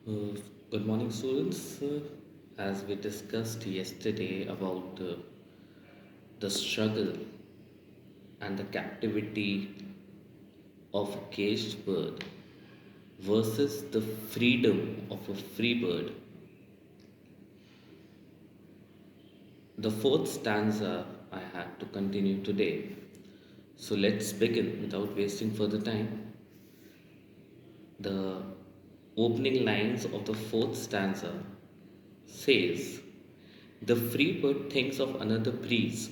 Uh, Good morning, students. As we discussed yesterday about the struggle and the captivity of a caged bird versus the freedom of a free bird, the fourth stanza I had to continue today. So let's begin without wasting further time. The opening lines of the fourth stanza says, "The free bird thinks of another breeze."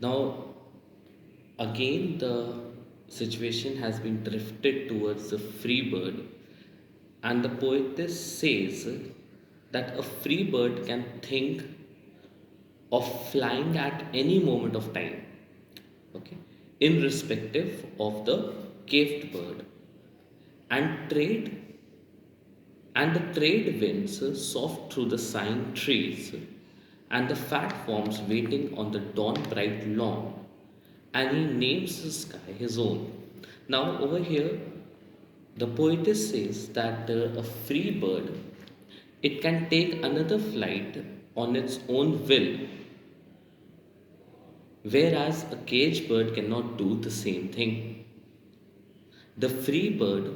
Now, again, the situation has been drifted towards the free bird, and the poetess says that a free bird can think of flying at any moment of time, okay, irrespective of the caved bird, and the trade winds soft through the sighing trees, and the fat forms waiting on the dawn bright lawn, and he names the sky his own. Now, over here, the poetess says that a free bird, it can take another flight on its own will, whereas a caged bird cannot do the same thing. The free bird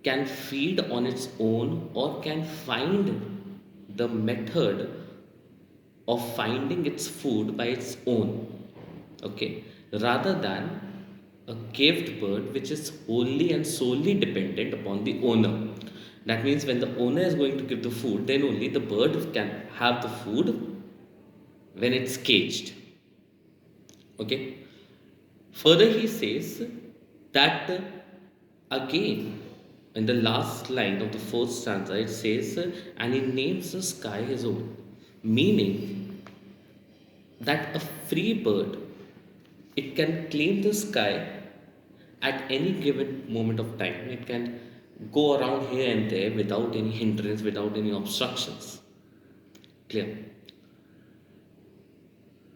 can feed on its own or can find the method of finding its food by its own, okay, rather than a caved bird which is wholly and solely dependent upon the owner. That means when the owner is going to give the food, then only the bird can have the food when it's caged. Okay, further he says that again, in the last line of the fourth stanza, it says, and he names the sky his own, meaning that a free bird, it can claim the sky at any given moment of time. It can go around here and there without any hindrance, without any obstructions. Clear?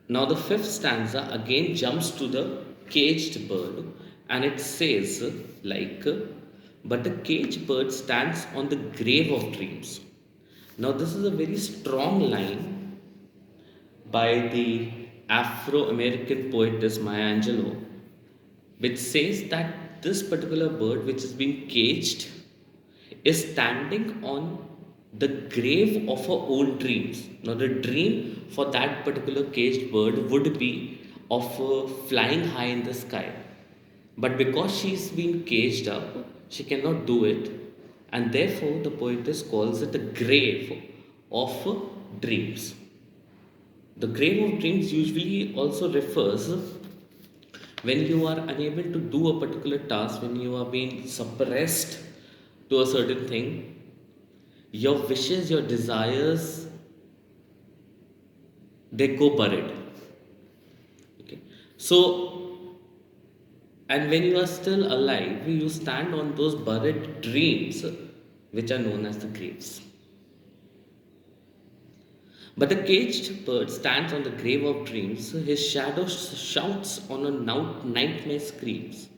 Now the fifth stanza again jumps to the caged bird, and it says like, but the caged bird stands on the grave of dreams. Now this is a very strong line by the Afro-American poetess Maya Angelou, which says that this particular bird, which is being caged, is standing on the grave of her own dreams. Now, the dream for that particular caged bird would be of flying high in the sky. But because she's been caged up, she cannot do it, and therefore the poetess calls it the grave of dreams. The grave of dreams usually also refers when you are unable to do a particular task, when you are being suppressed to a certain thing, your wishes, your desires, they go buried. Okay. So, and when you are still alive, you stand on those buried dreams, which are known as the graves. But the caged bird stands on the grave of dreams. His shadow shouts on a nightmare screams.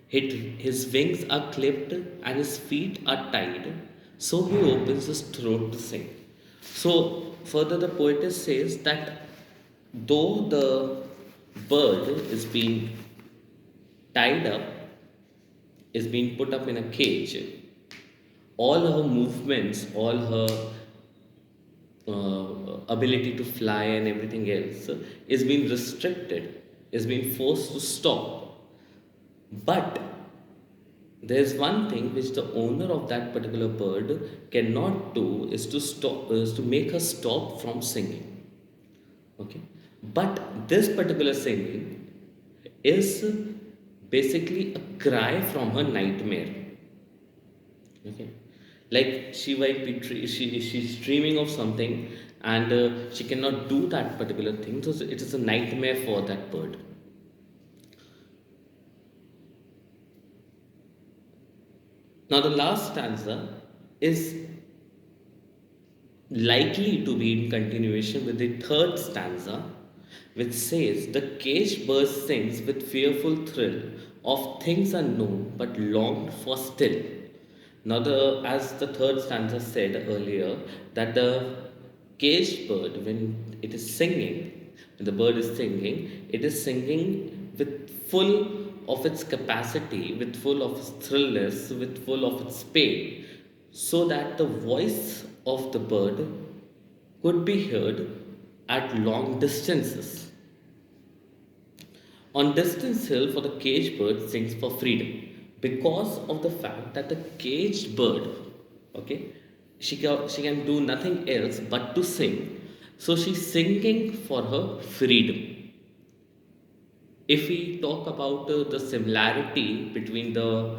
His wings are clipped and his feet are tied. So he opens his throat to sing. So further the poetess says that though the bird is being tied up, is being put up in a cage, all her movements, all her ability to fly and everything else is being restricted, is being forced to stop. But there's one thing which the owner of that particular bird cannot do, is to stop, is to make her stop from singing. Okay, but this particular singing is basically a cry from her nightmare. Okay, like she might be she's dreaming of something, and she cannot do that particular thing, so it is a nightmare for that bird. Now the last stanza is likely to be in continuation with the third stanza, which says, the caged bird sings with fearful thrill of things unknown but longed for still. Now, as the third stanza said earlier, that the caged bird, when the bird is singing, it is singing with full of its capacity, with full of its thrillness, with full of its pain, so that the voice of the bird could be heard at long distances. On Distance Hill, for the caged bird sings for freedom because of the fact that the caged bird, okay, she can do nothing else but to sing. So she's singing for her freedom. If we talk about the similarity between the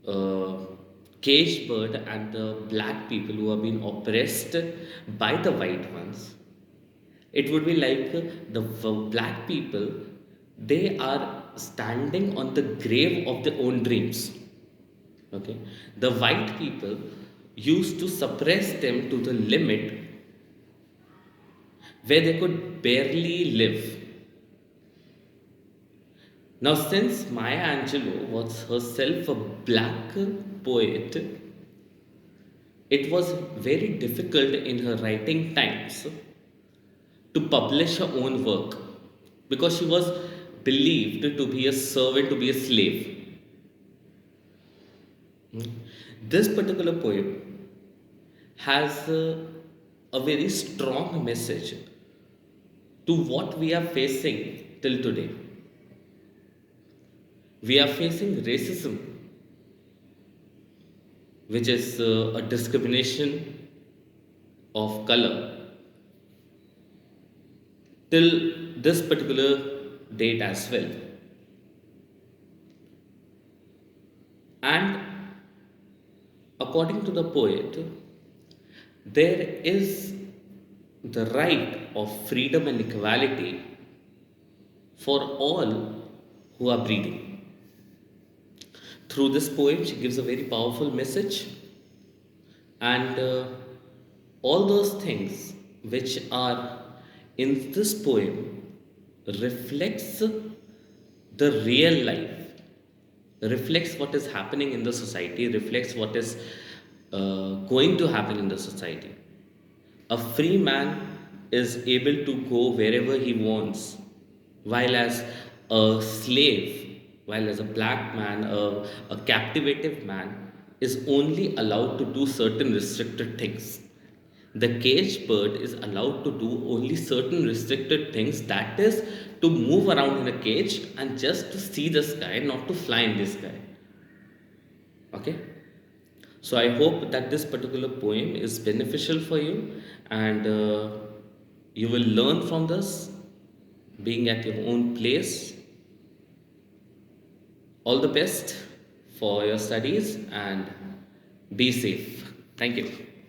uh, caged bird and the black people who have been oppressed by the white ones, it would be like the black people, they are standing on the grave of their own dreams. Okay, the white people used to suppress them to the limit where they could barely live. Now, since Maya Angelou was herself a black poet, it was very difficult in her writing times to publish her own work because she was believed to be a servant, to be a slave. This particular poem has a very strong message to what we are facing till today. We are facing racism, which is a discrimination of color till this particular date as well. And according to the poet, there is the right of freedom and equality for all who are breathing. Through this poem, she gives a very powerful message, and all those things which are in this poem reflects the real life, reflects what is happening in the society, reflects what is going to happen in the society. A free man is able to go wherever he wants, while as a slave, while as a black man, a captivative man is only allowed to do certain restricted things. The caged bird is allowed to do only certain restricted things, that is to move around in a cage and just to see the sky, not to fly in the sky. Okay, so I hope that this particular poem is beneficial for you, and you will learn from this being at your own place. All the best for your studies and be safe. Thank you.